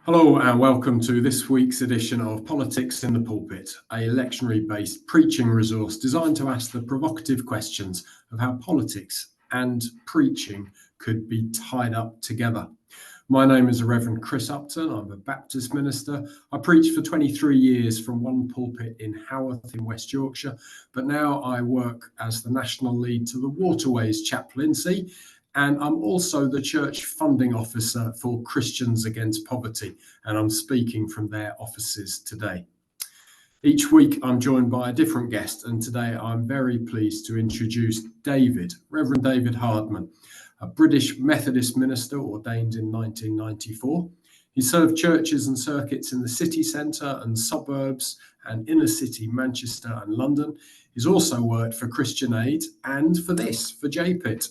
Hello and welcome to this week's edition of Politics in the Pulpit, a lectionary-based preaching resource designed to ask the provocative questions of how politics and preaching could be tied up together. My name is the Reverend Chris Upton. I'm a Baptist minister. I preached for 23 years from one pulpit in Haworth in West Yorkshire, but now I work as the national lead to the Waterways Chaplaincy, and I'm also the church funding officer for Christians Against Poverty, and I'm speaking from their offices today. Each week I'm joined by a different guest, and today I'm very pleased to introduce David, Reverend David Hardman, a British Methodist minister ordained in 1994. He served churches and circuits in the city centre and suburbs and inner city Manchester and London. He's also worked for Christian Aid and for JPIT.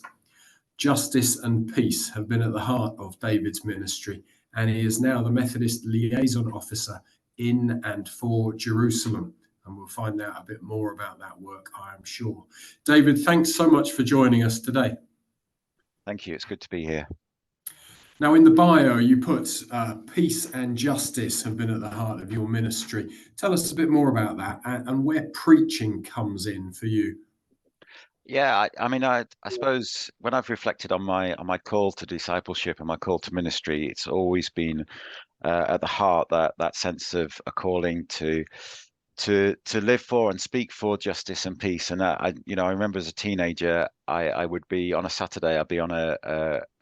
Justice and peace have been at the heart of David's ministry, and he is now the Methodist Liaison Officer in and for Jerusalem. And we'll find out a bit more about that work, I am sure. David, thanks so much for joining us today. Thank you. It's good to be here. Now, in the bio, you put peace and justice have been at the heart of your ministry. Tell us a bit more about that and where preaching comes in for you. Yeah, I suppose when I've reflected on my call to discipleship and my call to ministry, it's always been at the heart that sense of a calling to live for and speak for justice and peace. And I remember as a teenager, I would be on a Saturday, I'd be on a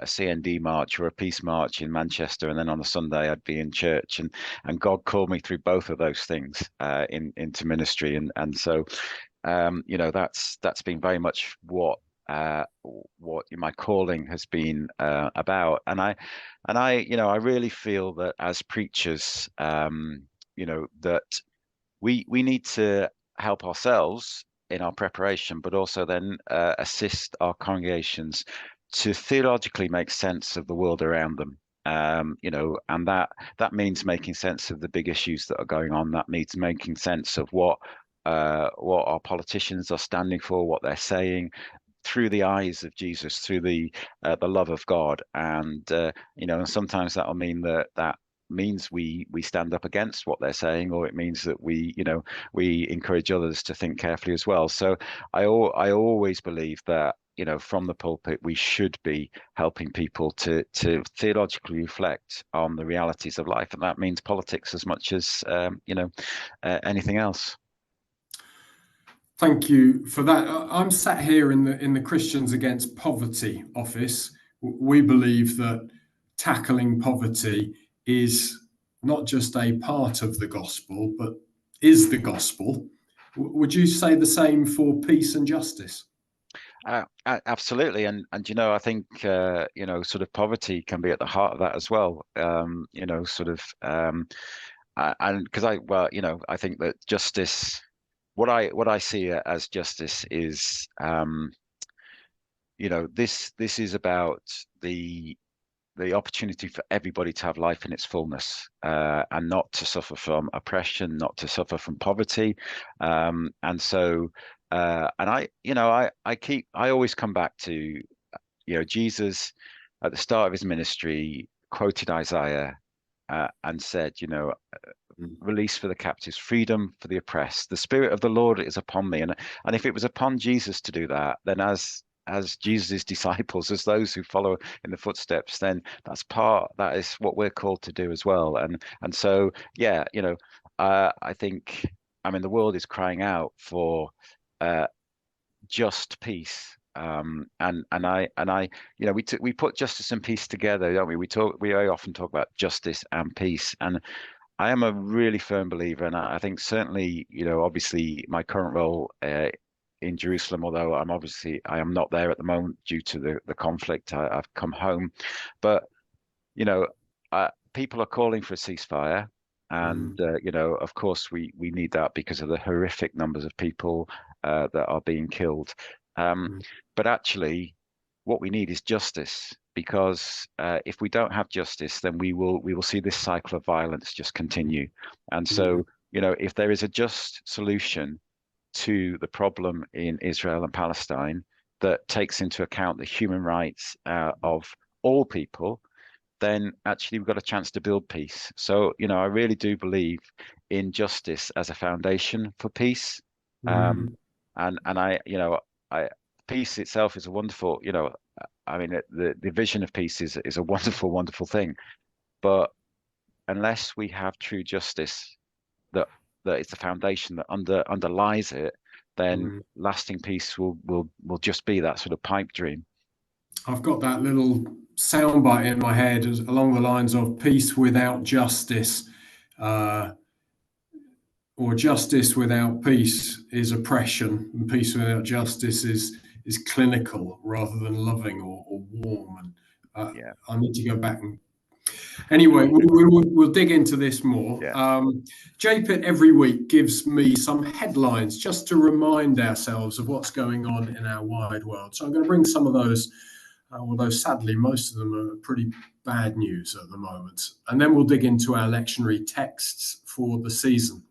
CND march or a peace march in Manchester, and then on a Sunday I'd be in church, and God called me through both of those things into ministry, and so that's been very much what my calling has been about. And I really feel that as preachers, that we need to help ourselves in our preparation, but also then assist our congregations to theologically make sense of the world around them. And that means making sense of the big issues that are going on. That means making sense of what our politicians are standing for, what they're saying, through the eyes of Jesus, through the love of God. And and sometimes that'll mean that means we stand up against what they're saying, or it means that we encourage others to think carefully as well. So I always believe that from the pulpit we should be helping people to theologically reflect on the realities of life, and that means politics as much as anything else. Thank you for that. I'm sat here in the Christians Against Poverty office. We believe that tackling poverty is not just a part of the gospel, but is the gospel. Would you say the same for peace and justice? Absolutely, and I think sort of poverty can be at the heart of that as well. And because I think that justice, what I see as justice is this is about the opportunity for everybody to have life in its fullness, and not to suffer from oppression, not to suffer from poverty. And so and I always come back to Jesus at the start of his ministry quoted Isaiah and said, release for the captives, freedom for the oppressed. The Spirit of the Lord is upon me. And if it was upon Jesus to do that, then as Jesus' disciples, as those who follow in the footsteps, then that is what we're called to do as well. And so I think the world is crying out for just peace. We put justice and peace together, don't we? We very often talk about justice and peace, and I am a really firm believer, and I think certainly, obviously my current role in Jerusalem, although I am not there at the moment due to the conflict. I've come home, but people are calling for a ceasefire, and of course we need that because of the horrific numbers of people that are being killed. But actually, what we need is justice, because if we don't have justice, then we will see this cycle of violence just continue. And so, if there is a just solution to the problem in Israel and Palestine that takes into account the human rights of all people, then actually we've got a chance to build peace. So, I really do believe in justice as a foundation for peace. And I peace itself is a wonderful, I mean, the vision of peace is a wonderful, wonderful thing. But unless we have true justice that is the foundation that underlies it, then lasting peace will just be that sort of pipe dream. I've got that little soundbite in my head along the lines of peace without justice, or justice without peace is oppression, and peace without justice is clinical rather than loving or warm. And I need to go back and anyway, we'll dig into this more. JPIT every week gives me some headlines just to remind ourselves of what's going on in our wide world. So I'm going to bring some of those, although sadly most of them are pretty bad news at the moment. And then we'll dig into our lectionary texts for the season.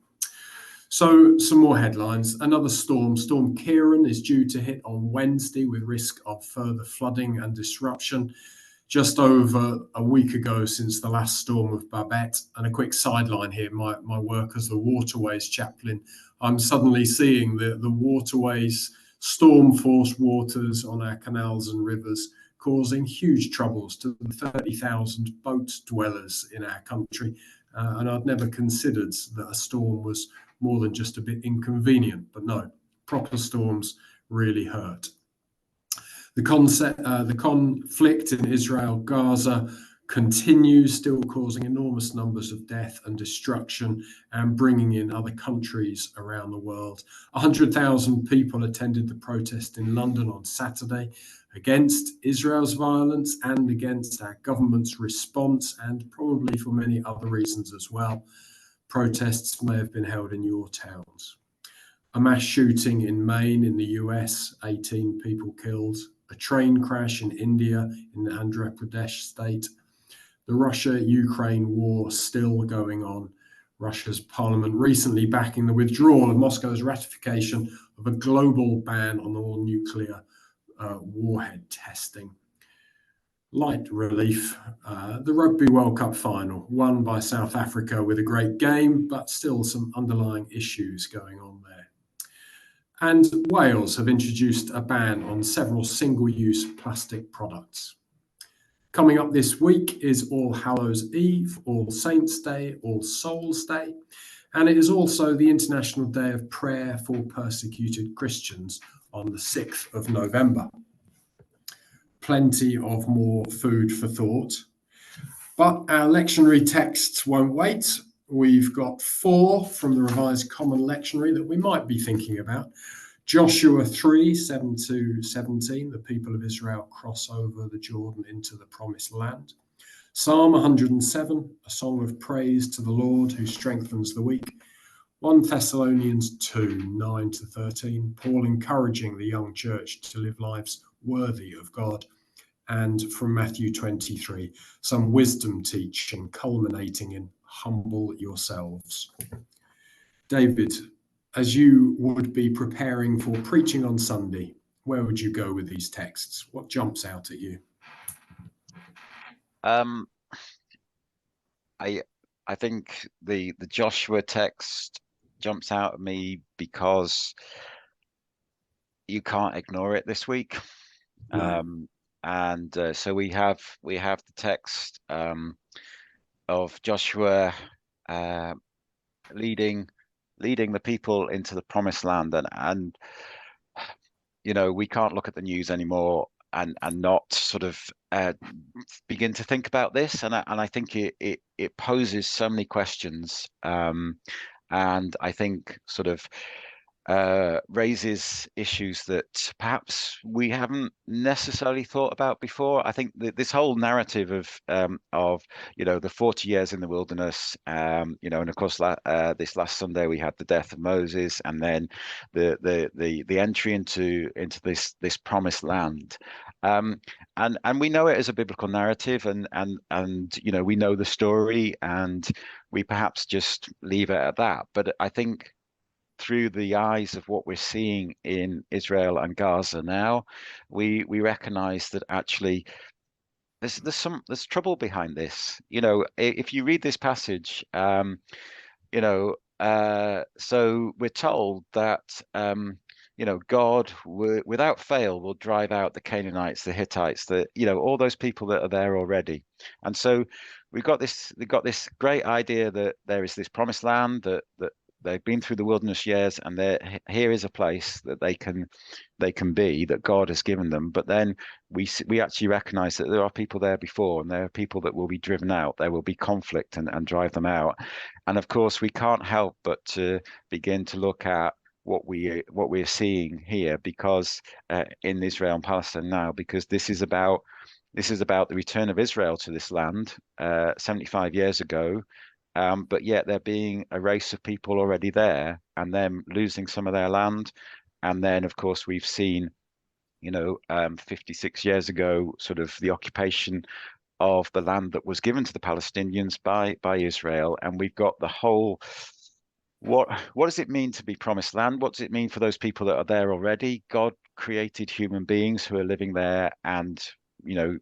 So some more headlines. Another storm, Storm Kieran, is due to hit on Wednesday with risk of further flooding and disruption. Just over a week ago since the last storm of Babette. And a quick sideline here, my work as the waterways chaplain, I'm suddenly seeing the waterways, storm force waters on our canals and rivers causing huge troubles to the 30,000 boat dwellers in our country. And I'd never considered that a storm was more than just a bit inconvenient, but no, proper storms really hurt. The conflict in Israel-Gaza continues, still causing enormous numbers of death and destruction and bringing in other countries around the world. 100,000 people attended the protest in London on Saturday against Israel's violence and against our government's response, and probably for many other reasons as well. Protests may have been held in your towns. A mass shooting in Maine in the US, 18 people killed. A train crash in India, in the Andhra Pradesh state. The Russia-Ukraine war still going on. Russia's parliament recently backing the withdrawal of Moscow's ratification of a global ban on all nuclear warhead testing. Light relief, the Rugby World Cup final, won by South Africa with a great game, but still some underlying issues going on there. And Wales have introduced a ban on several single-use plastic products. Coming up this week is All Hallows Eve, All Saints Day, All Souls Day, and it is also the International Day of Prayer for Persecuted Christians on the 6th of November. Plenty of more food for thought, but our lectionary texts won't wait. We've got 4 from the Revised Common Lectionary that we might be thinking about. Joshua 3, 7-17, the people of Israel cross over the Jordan into the promised land. Psalm 107, a song of praise to the Lord who strengthens the weak. 1 Thessalonians 2, 9-13, Paul encouraging the young church to live lives worthy of God. And from Matthew 23, some wisdom teaching culminating in humble yourselves. David, as you would be preparing for preaching on Sunday, where would you go with these texts? What jumps out at you? I think the Joshua text jumps out at me because you can't ignore it this week. No. So we have the text of Joshua leading the people into the promised land, and we can't look at the news anymore and not sort of begin to think about this, and I think it poses so many questions, and I think sort of raises issues that perhaps we haven't necessarily thought about before. I think this whole narrative of the 40 years in the wilderness, and of course this last Sunday we had the death of Moses, and then the entry into this promised land, and we know it as a biblical narrative, and we know the story, and we perhaps just leave it at that. But I think through the eyes of what we're seeing in Israel and Gaza now, we recognize that actually there's trouble behind this. If you read this passage, so we're told that God without fail will drive out the Canaanites, the Hittites, all those people that are there already. And so we've got this great idea that there is this promised land that they've been through the wilderness years, and here is a place that they can be, that God has given them. But then we actually recognize that there are people there before, and there are people that will be driven out. There will be conflict and drive them out. And of course, we can't help but to begin to look at what we're seeing here, because in Israel and Palestine now, because this is about the return of Israel to this land 75 years ago. But yet there being a race of people already there, and them losing some of their land. And then, of course, we've seen, 56 years ago, sort of the occupation of the land that was given to the Palestinians by Israel. And we've got the whole, what does it mean to be promised land? What does it mean for those people that are there already? God created human beings who are living there, and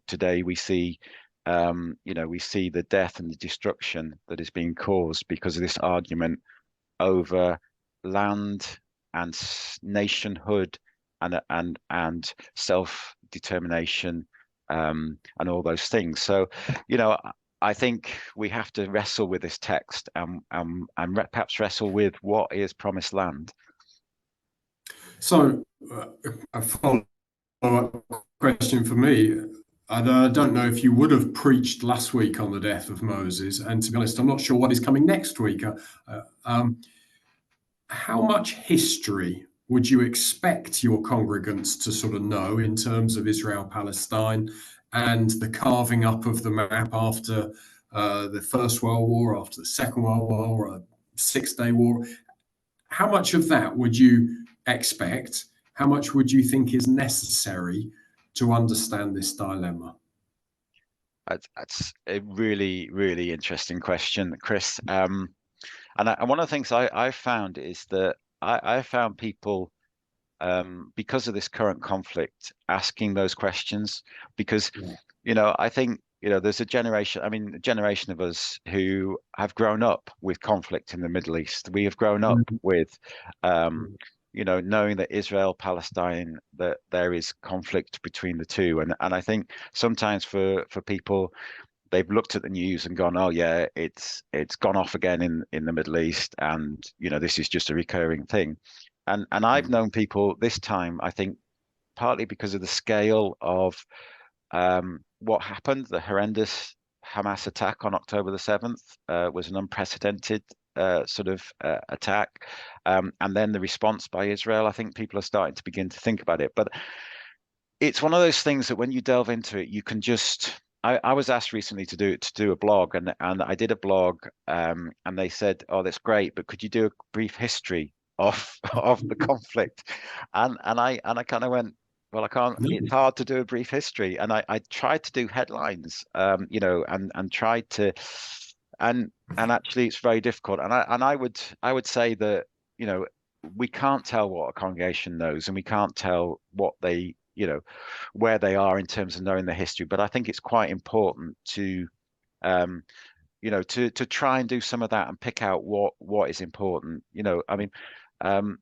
today we see the death and the destruction that is being caused because of this argument over land and nationhood and self-determination, and all those things. So, I think we have to wrestle with this text and perhaps wrestle with what is promised land. So, a follow-up question for me. I don't know if you would have preached last week on the death of Moses, and to be honest, I'm not sure what is coming next week. How much history would you expect your congregants to sort of know in terms of Israel-Palestine and the carving up of the map after the First World War, after the Second World War, or Six-Day War? How much of that would you expect? How much would you think is necessary to understand this dilemma? That's a really, really interesting question, Chris. And one of the things I've found is that I found people, because of this current conflict, asking those questions, because, I think, there's a generation of us who have grown up with conflict in the Middle East. We have grown up with, knowing that Israel, Palestine, that there is conflict between the two. And I think sometimes for people, they've looked at the news and gone, oh yeah, it's gone off again in the Middle East, and this is just a recurring thing. And I've known people this time, I think, partly because of the scale of what happened. The horrendous Hamas attack on October the 7th was an unprecedented attack, and then the response by Israel. I think people are starting to begin to think about it, but it's one of those things that when you delve into it, you can just. I was asked recently to do a blog, and I did a blog, and they said, "Oh, that's great, but could you do a brief history of the conflict?" And I kind of went, "Well, I can't. It's hard to do a brief history." And I tried to do headlines, and tried to, and actually it's very difficult. And I would say that we can't tell what a congregation knows, and we can't tell what they where they are in terms of knowing the history. But I think it's quite important to to try and do some of that and pick out what is important.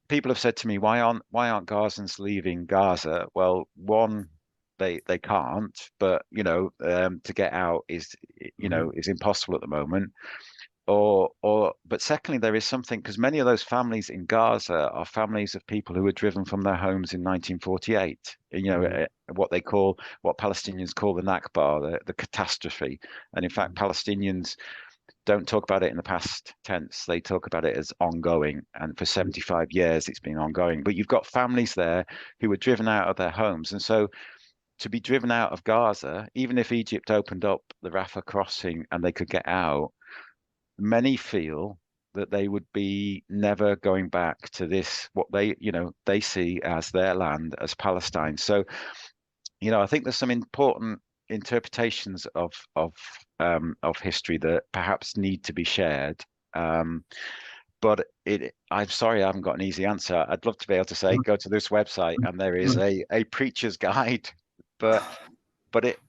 People have said to me, why aren't Gazans leaving Gaza? Well, one, they can't, but to get out is is impossible at the moment. But secondly, there is something, because many of those families in Gaza are families of people who were driven from their homes in 1948. What Palestinians call the Nakba, the catastrophe. And in fact, Palestinians don't talk about it in the past tense. They talk about it as ongoing. And for 75 years, it's been ongoing. But you've got families there who were driven out of their homes. And so to be driven out of Gaza, even if Egypt opened up the Rafah crossing and they could get out, many feel that they would be never going back to this, what they see as their land, as Palestine. So, I think there's some important interpretations of history that perhaps need to be shared. But I'm sorry, I haven't got an easy answer. I'd love to be able to say, go to this website and there is a preacher's guide, but it,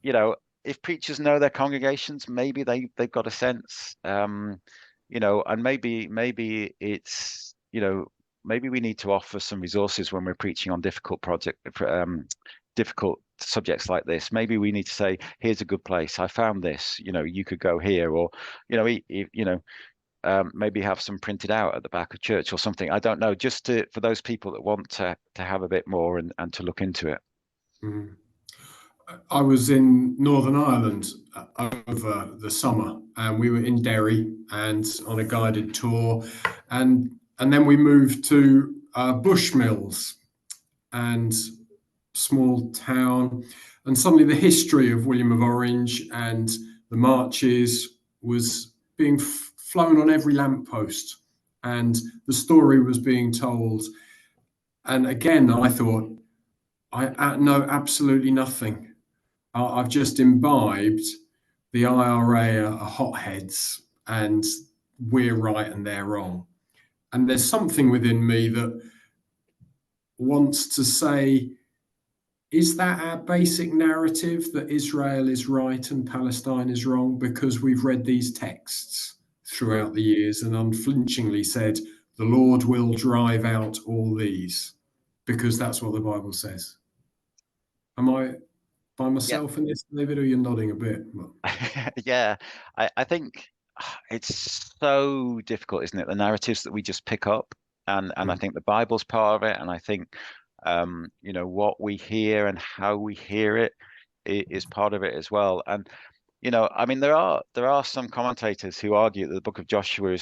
if preachers know their congregations, maybe they've got a sense, and maybe it's, maybe we need to offer some resources when we're preaching on difficult subjects like this. Maybe we need to say, here's a good place. I found this. You could go here, or maybe have some printed out at the back of church or something. I don't know, just for those people that want to have a bit more and to look into it. Mm. I was in Northern Ireland over the summer, and we were in Derry and on a guided tour, and then we moved to Bushmills and small town, and suddenly the history of William of Orange and the marches was being flown on every lamppost, and the story was being told. And again, I thought, I know absolutely nothing. I've just imbibed the IRA are hotheads and we're right and they're wrong. And there's something within me that wants to say, is that our basic narrative, that Israel is right and Palestine is wrong? Because we've read these texts throughout the years and unflinchingly said, the Lord will drive out all these, because that's what the Bible says. Am I by myself in this, David, or you're nodding a bit? Yeah, I think it's so difficult, isn't it? The narratives that we just pick up, and I think the Bible's part of it, and I think what we hear and how we hear it is part of it as well. And I mean, there are some commentators who argue that the book of Joshua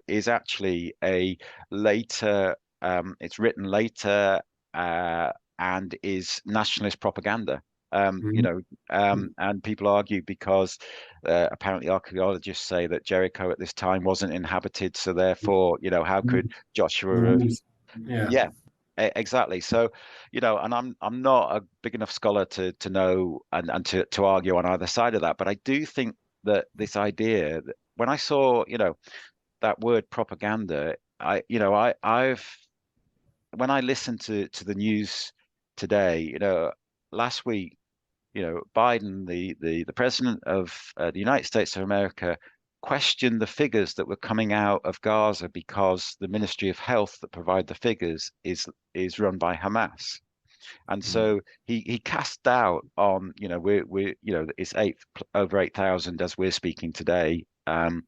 is actually a later, it's written later, and is nationalist propaganda. And people argue because apparently archaeologists say that Jericho at this time wasn't inhabited, so therefore, how could Joshua have? Yeah, exactly. So, and I'm not a big enough scholar to know and to argue on either side of that, but I do think that this idea that when I saw, that word propaganda, I've when I listened to the news today, last week, Biden, the president of the United States of America, questioned the figures that were coming out of Gaza because the Ministry of Health that provide the figures is run by Hamas. And so he cast doubt on, it's over 8,000 as we're speaking today. And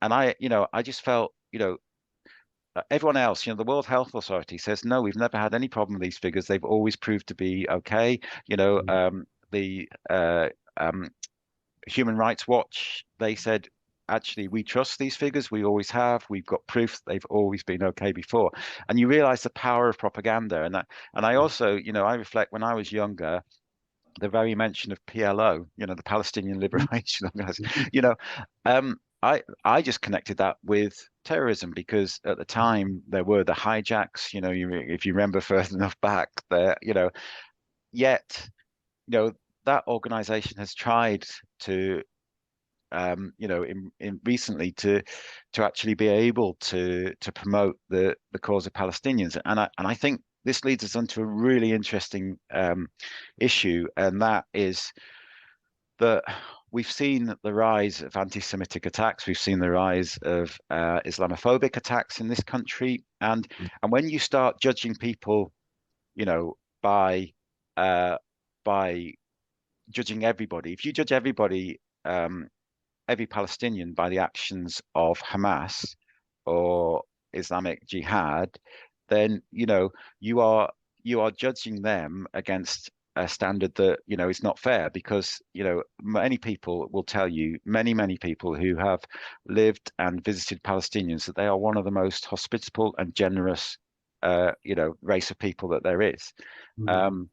I just felt, everyone else, the World Health Authority says, no, we've never had any problem with these figures. They've always proved to be okay. The Human Rights Watch, they said, actually, we trust these figures. We always have. We've got proof they've always been okay before. And you realize the power of propaganda. And I also, I reflect when I was younger, the very mention of PLO, the Palestinian Liberation Organization, I just connected that with terrorism because at the time there were the hijacks, if you remember further enough back there, yet, that organization has tried to, in recently to actually be able to promote the cause of Palestinians. And I think this leads us onto a really interesting issue, and that is that we've seen the rise of anti-Semitic attacks. We've seen the rise of Islamophobic attacks in this country, and when you start judging people, by judging everybody, if you judge everybody, every Palestinian by the actions of Hamas or Islamic Jihad, then you are judging them against a standard that is not fair, because many people will tell you, many people who have lived and visited Palestinians, that they are one of the most hospitable and generous race of people that there is. And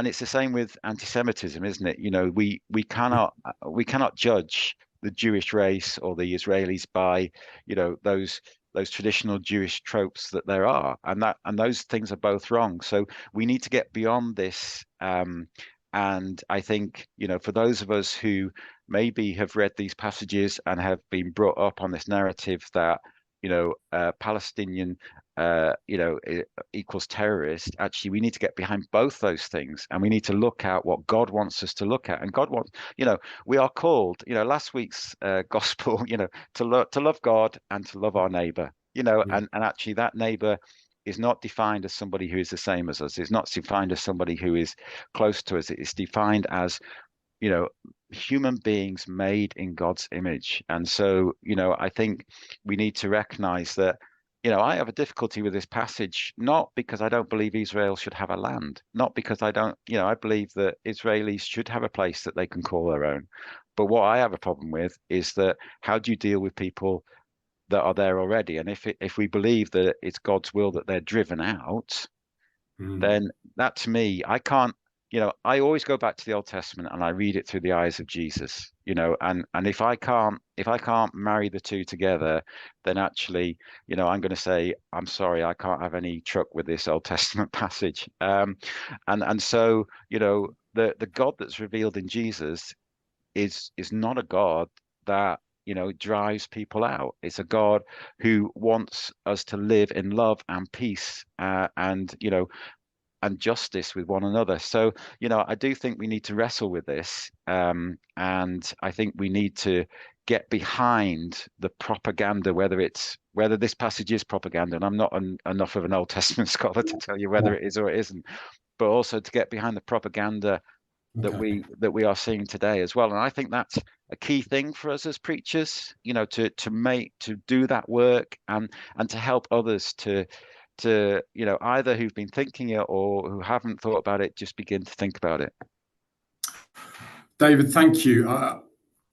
it's the same with anti-Semitism, isn't it? We cannot judge the Jewish race or the Israelis by those traditional Jewish tropes that there are, and those things are both wrong. So we need to get beyond this. And I think, for those of us who maybe have read these passages and have been brought up on this narrative that, Palestinian, equals terrorist. Actually, we need to get behind both those things, and we need to look at what God wants us to look at. And God wants, we are called, last week's gospel, to love God and to love our neighbor, and actually that neighbor is not defined as somebody who is the same as us. It's not defined as somebody who is close to us. It's defined as, human beings made in God's image. And so, I think we need to recognize that, I have a difficulty with this passage, not because I don't believe Israel should have a land, not because I don't, I believe that Israelis should have a place that they can call their own. But what I have a problem with is that how do you deal with people that are there already? And if we believe that it's God's will that they're driven out, then that, to me, I can't, I always go back to the Old Testament and I read it through the eyes of Jesus, and if I can't marry the two together, then actually, I'm going to say, I'm sorry, I can't have any truck with this Old Testament passage. And so, the God that's revealed in Jesus is not a God that drives people out. It's a God who wants us to live in love and peace, and justice with one another. So, I do think we need to wrestle with this. And I think we need to get behind the propaganda, whether this passage is propaganda, and I'm not enough of an Old Testament scholar to tell you whether it is or it isn't, but also to get behind the propaganda that we are seeing today as well. And I think that's a key thing for us as preachers, to do that work and to help others to either who've been thinking it or who haven't thought about it, just begin to think about it. David, thank you.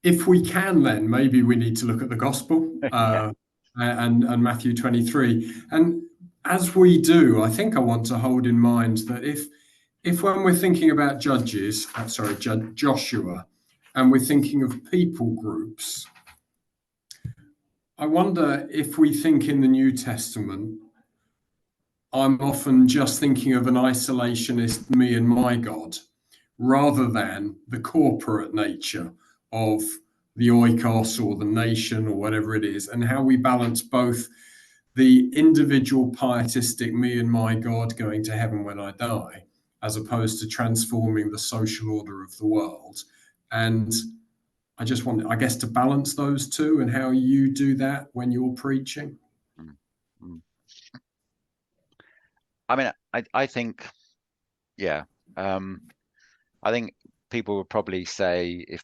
If we can, then maybe we need to look at the gospel and Matthew 23. And as we do, I think I want to hold in mind that if when we're thinking about Joshua, and we're thinking of people groups, I wonder if we think in the New Testament, I'm often just thinking of an isolationist me and my God, rather than the corporate nature of the oikos or the nation or whatever it is, and how we balance both the individual pietistic me and my God going to heaven when I die, as opposed to transforming the social order of the world. And I just want, I guess, to balance those two, and how you do that when you're preaching. I mean, I think, I think people would probably say, if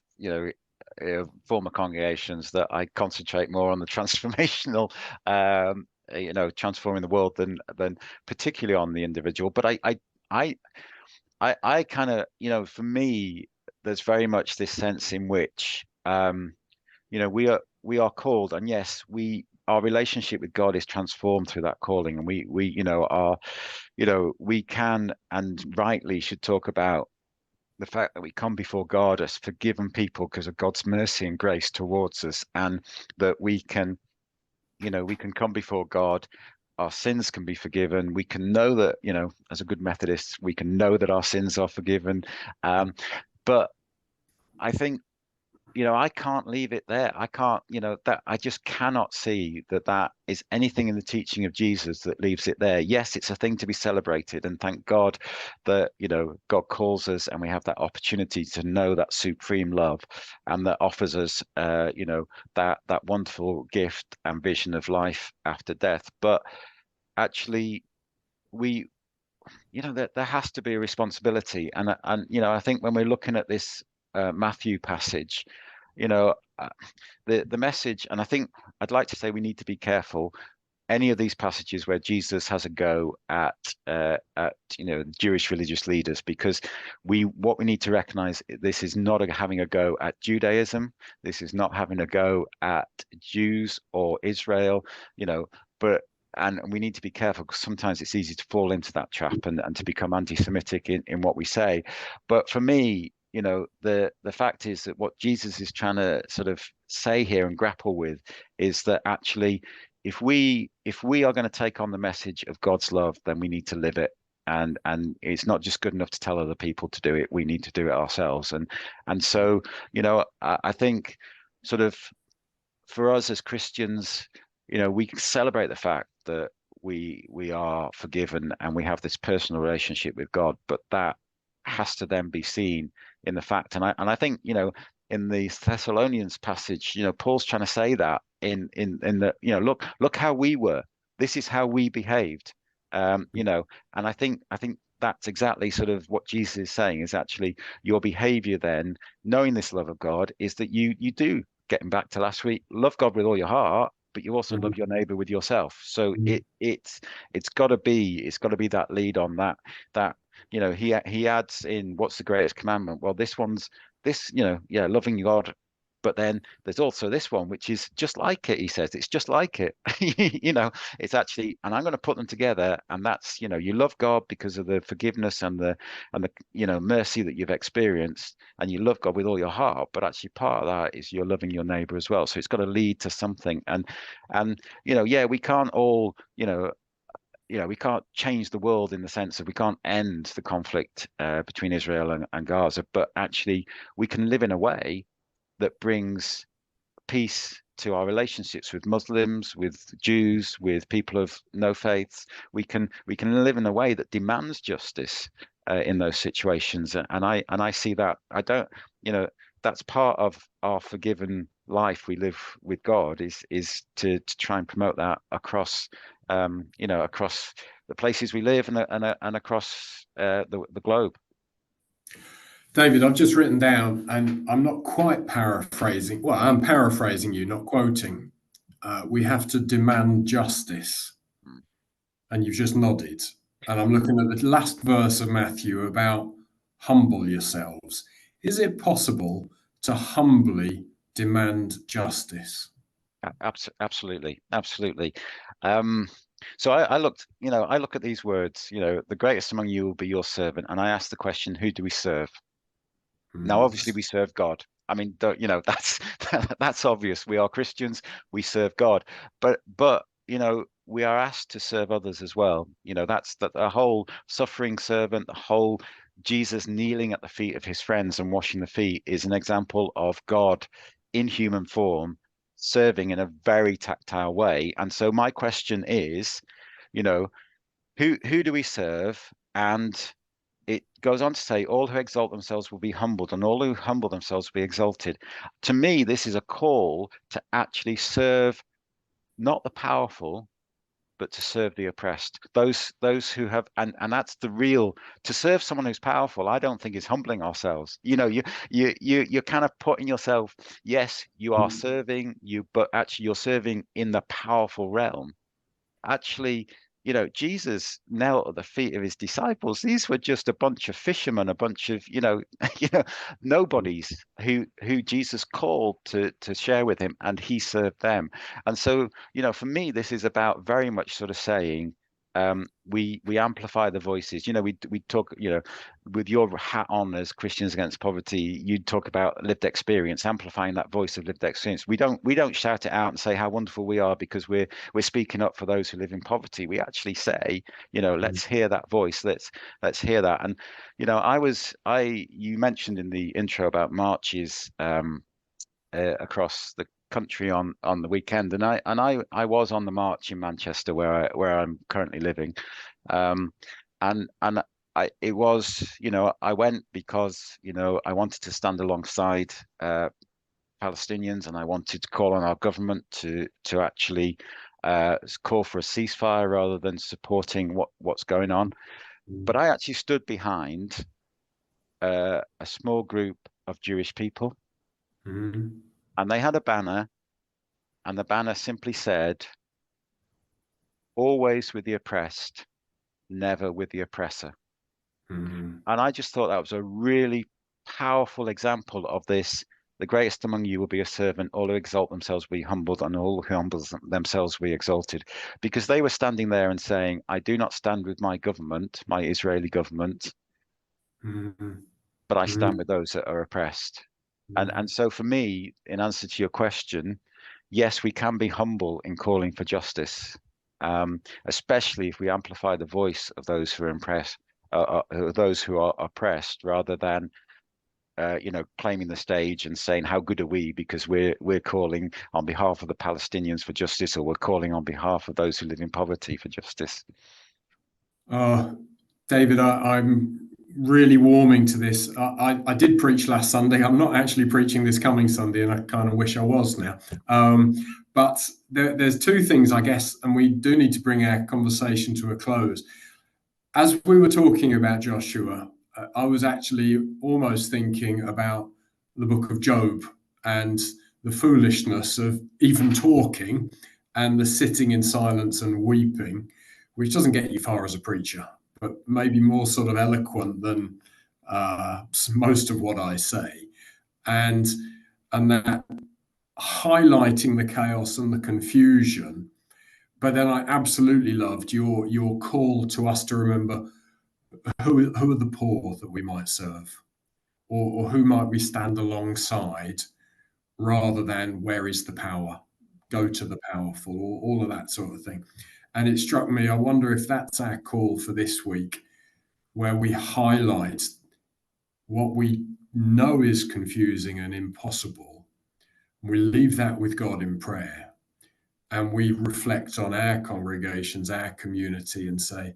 former congregations, that I concentrate more on the transformational, transforming the world than particularly on the individual. But I kind of, for me, there's very much this sense in which, we are called, and yes, our relationship with God is transformed through that calling, and we can and rightly should talk about the fact that we come before God as forgiven people because of God's mercy and grace towards us, and that we can come before God. Our sins can be forgiven. We can know that, as a good Methodist, we can know that our sins are forgiven. But I think, I can't leave it there. I can't, that I just cannot see that is anything in the teaching of Jesus that leaves it there. Yes, it's a thing to be celebrated, and thank God that, God calls us and we have that opportunity to know that supreme love, and that offers us, that wonderful gift and vision of life after death. But actually, there has to be a responsibility. And I think when we're looking at this Matthew passage, the message, and I think I'd like to say we need to be careful any of these passages where Jesus has a go at Jewish religious leaders, because what we need to recognize, this is not having a go at Judaism, this is not having a go at Jews or Israel, and we need to be careful, because sometimes it's easy to fall into that trap and to become anti-Semitic in what we say. But for me, the fact is that what Jesus is trying to sort of say here and grapple with is that actually, if we are going to take on the message of God's love, then we need to live it. And it's not just good enough to tell other people to do it. We need to do it ourselves. And so, I think sort of for us as Christians, we can celebrate the fact that we are forgiven and we have this personal relationship with God, but that has to then be seen in the fact. And I think, in the Thessalonians passage, Paul's trying to say that in the, look how we were. This is how we behaved. And I think that's exactly sort of what Jesus is saying, is actually your behavior then, knowing this love of God, is that you do, getting back to last week, love God with all your heart, but you also love your neighbor with yourself. So it's got to be that lead on that he adds in, what's the greatest commandment? Well, this, loving God. But then there's also this one, which is just like it. He says it's just like it. It's actually, and I'm going to put them together. And that's, you love God because of the forgiveness and the mercy that you've experienced, and you love God with all your heart. But actually, part of that is you're loving your neighbor as well. So it's got to lead to something. And we can't all, we can't change the world in the sense of we can't end the conflict between Israel and Gaza, but actually we can live in a way that brings peace to our relationships with Muslims, with Jews, with people of no faiths. We can live in a way that demands justice in those situations, and I see that. I don't, that's part of our forgiven life we live with God, is to try and promote that across across the places we live and across the globe. David, I've just written down, and I'm not quite paraphrasing. Well, I'm paraphrasing you, not quoting. We have to demand justice. And you've just nodded. And I'm looking at the last verse of Matthew about humble yourselves. Is it possible to humbly demand justice? Absolutely. So I look at these words, the greatest among you will be your servant. And I ask the question, who do we serve? Now, obviously, we serve God. I mean, that's that's obvious. We are Christians. We serve God, but we are asked to serve others as well. That's the whole suffering servant, the whole Jesus kneeling at the feet of his friends and washing the feet is an example of God in human form serving in a very tactile way. And so my question is, who do we serve? And it goes on to say, all who exalt themselves will be humbled, and all who humble themselves will be exalted. To me, this is a call to actually serve not the powerful, but to serve the oppressed. Those who have, and that's the real, to serve someone who's powerful, I don't think is humbling ourselves. You're kind of putting yourself, yes, you are serving but actually you're serving in the powerful realm. Actually, Jesus knelt at the feet of his disciples. These were just a bunch of fishermen, a bunch of, nobodies who Jesus called to share with him, and he served them. And so, for me, this is about very much sort of saying, we amplify the voices. We talk, with your hat on as Christians Against Poverty, you talk about lived experience, amplifying that voice of lived experience. We don't shout it out and say how wonderful we are because we're speaking up for those who live in poverty. We actually say, let's hear that voice. Let's hear that. And you mentioned in the intro about marches across the country on the weekend, and I was on the march in Manchester where I'm currently living, and it was, I went because I wanted to stand alongside Palestinians, and I wanted to call on our government to actually call for a ceasefire rather than supporting what's going on. But I actually stood behind a small group of Jewish people. And they had a banner, and the banner simply said, always with the oppressed, never with the oppressor. And I just thought that was a really powerful example of this. The greatest among you will be a servant. All who exalt themselves will be humbled, and all who humble themselves will be exalted. Because they were standing there and saying, I do not stand with my government, my Israeli government, but I stand with those that are oppressed. And so for me, in answer to your question, yes, we can be humble in calling for justice, especially if we amplify the voice of those who are those who are oppressed, rather than claiming the stage and saying how good are we because we're calling on behalf of the Palestinians for justice, or we're calling on behalf of those who live in poverty for justice. David, I'm really warming to this. I did preach last Sunday. I'm not actually preaching this coming Sunday, and I kind of wish I was now. But there's two things, I guess, and we do need to bring our conversation to a close. As we were talking about Joshua, I was actually almost thinking about the book of Job and the foolishness of even talking and the sitting in silence and weeping, which doesn't get you far as a preacher, but maybe more sort of eloquent than most of what I say. And that highlighting the chaos and the confusion. But then I absolutely loved your call to us to remember who are the poor that we might serve, or who might we stand alongside, rather than where is the power, go to the powerful, or all of that sort of thing. And it struck me, I wonder if that's our call for this week, where we highlight what we know is confusing and impossible. We leave that with God in prayer, and we reflect on our congregations, our community, and say,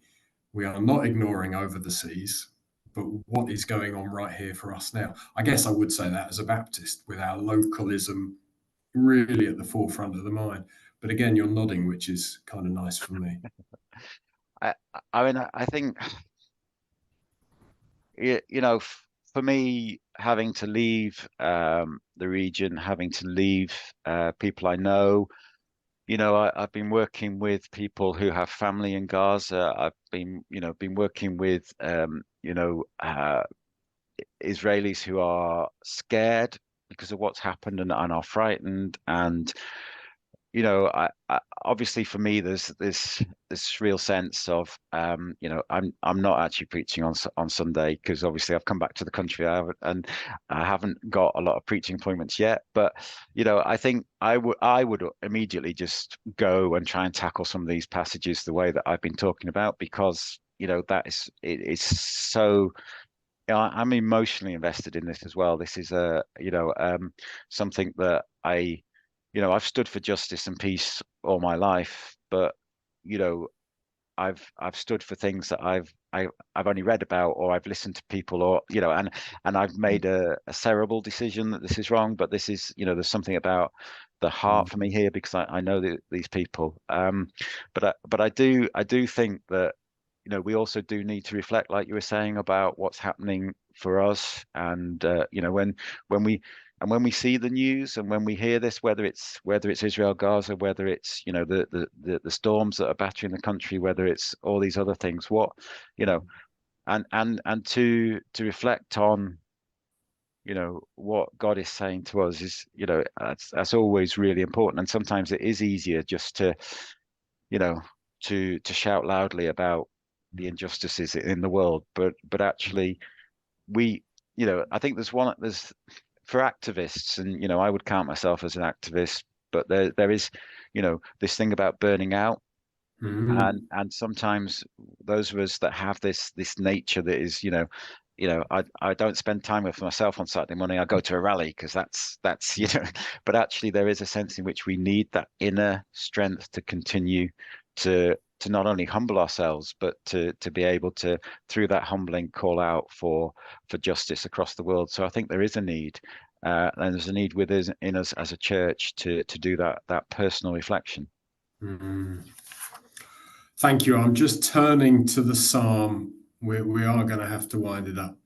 we are not ignoring over the seas, but what is going on right here for us now? I guess I would say that as a Baptist, with our localism really at the forefront of the mind. But again, you're nodding, which is kind of nice for me. I think, for me, having to leave the region, having to leave people I know, I've been working with people who have family in Gaza. I've been working with, Israelis who are scared because of what's happened and are frightened. And, I obviously for me, there's this real sense of, I'm not actually preaching on Sunday because obviously I've come back to the country and I haven't got a lot of preaching appointments yet. But, I think I would immediately just go and try and tackle some of these passages the way that I've been talking about, because, it's so. I'm emotionally invested in this as well. This is something that I've stood for justice and peace all my life, but I've stood for things that I've only read about, or I've listened to people, or and I've made a cerebral decision that this is wrong. But this is, there's something about the heart for me here, because I know these people. But I do think that we also do need to reflect, like you were saying, about what's happening for us. And when we see the news and when we hear this, whether it's Israel, Gaza, whether it's the storms that are battering the country, whether it's all these other things, and to reflect on what God is saying to us is, that's always really important. And sometimes it is easier just to to shout loudly about the injustices in the world, but actually I think there's for activists, and I would count myself as an activist, but there is this thing about burning out. Mm-hmm. And sometimes those of us that have this nature that is, I don't spend time with myself on Saturday morning. I go to a rally because that's but actually there is a sense in which we need that inner strength to continue to not only humble ourselves, but to be able to, through that humbling, call out for justice across the world. So I think there is a need, and there's a need in us as a church to do that personal reflection. Mm-hmm. Thank you. I'm just turning to the Psalm. We are going to have to wind it up.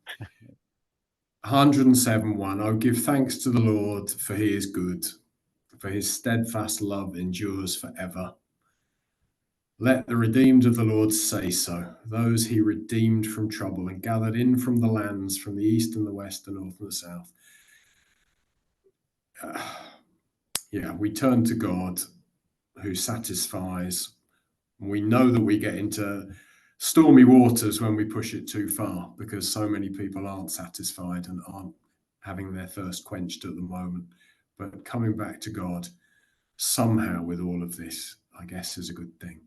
107:1. Oh, give thanks to the Lord, for he is good, for his steadfast love endures forever. Let the redeemed of the Lord say so, those he redeemed from trouble and gathered in from the lands, from the east and the west, the north and the south. We turn to God, who satisfies. We know that we get into stormy waters when we push it too far, because so many people aren't satisfied and aren't having their thirst quenched at the moment. But coming back to God somehow with all of this, I guess, is a good thing.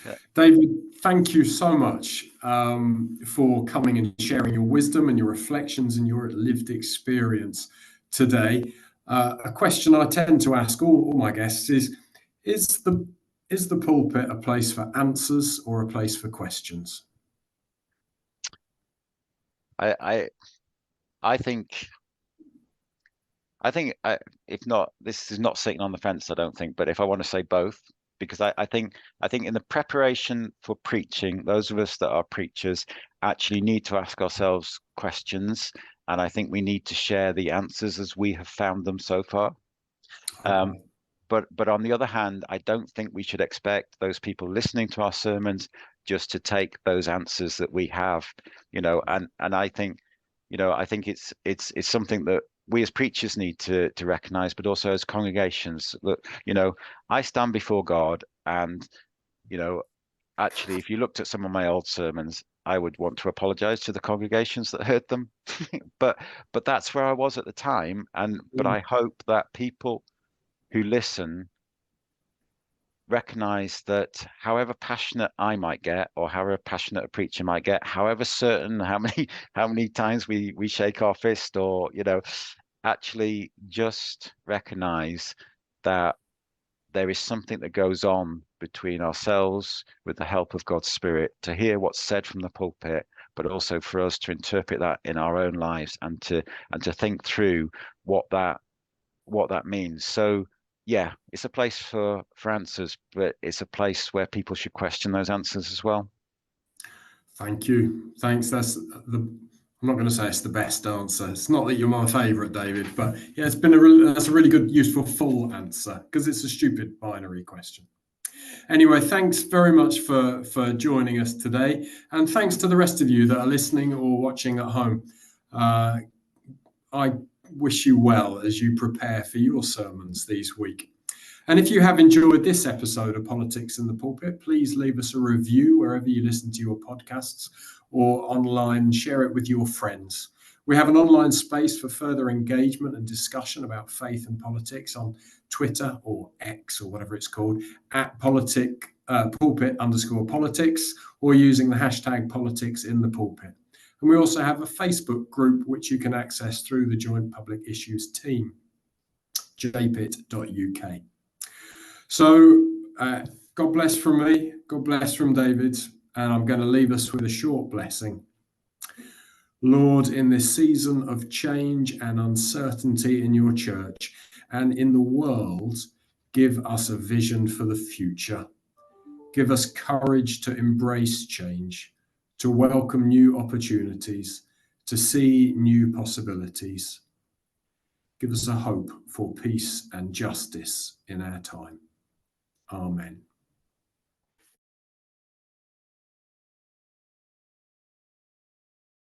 Yeah. David, thank you so much for coming and sharing your wisdom and your reflections and your lived experience today. A question I tend to ask all my guests is the pulpit a place for answers or a place for questions? I think if not, this is not sitting on the fence, I don't think, but if I want to say both, because I think in the preparation for preaching, those of us that are preachers actually need to ask ourselves questions, and I think we need to share the answers as we have found them so far. But on the other hand, I don't think we should expect those people listening to our sermons just to take those answers that we have, and I think, I think it's something that we as preachers need to recognize, but also as congregations that, I stand before God, and, actually, if you looked at some of my old sermons, I would want to apologize to the congregations that heard them. but that's where I was at the time. But I hope that people who listen recognize that however passionate I might get, or however passionate a preacher might get, however certain how many times we shake our fist, or actually just recognize that there is something that goes on between ourselves, with the help of God's Spirit, to hear what's said from the pulpit, but also for us to interpret that in our own lives, and to think through what that means. So yeah, it's a place for answers, but it's a place where people should question those answers as well. Thank you. Thanks. I'm not going to say it's the best answer. It's not that you're my favourite, David, but yeah, that's a really good, useful, full answer, because it's a stupid binary question. Anyway, thanks very much for joining us today, and thanks to the rest of you that are listening or watching at home. I wish you well as you prepare for your sermons these week. And if you have enjoyed this episode of Politics in the Pulpit, please leave us a review wherever you listen to your podcasts, or online, share it with your friends. We have an online space for further engagement and discussion about faith and politics on Twitter, or X, or whatever it's called, at pulpit_politics, or using the hashtag politics in the pulpit. And we also have a Facebook group which you can access through the Joint Public Issues team, jpit.uk. So God bless from me, God bless from David, and I'm going to leave us with a short blessing. Lord, in this season of change and uncertainty in your church and in the world, give us a vision for the future. Give us courage to embrace change, to welcome new opportunities, to see new possibilities. Give us a hope for peace and justice in our time. Amen.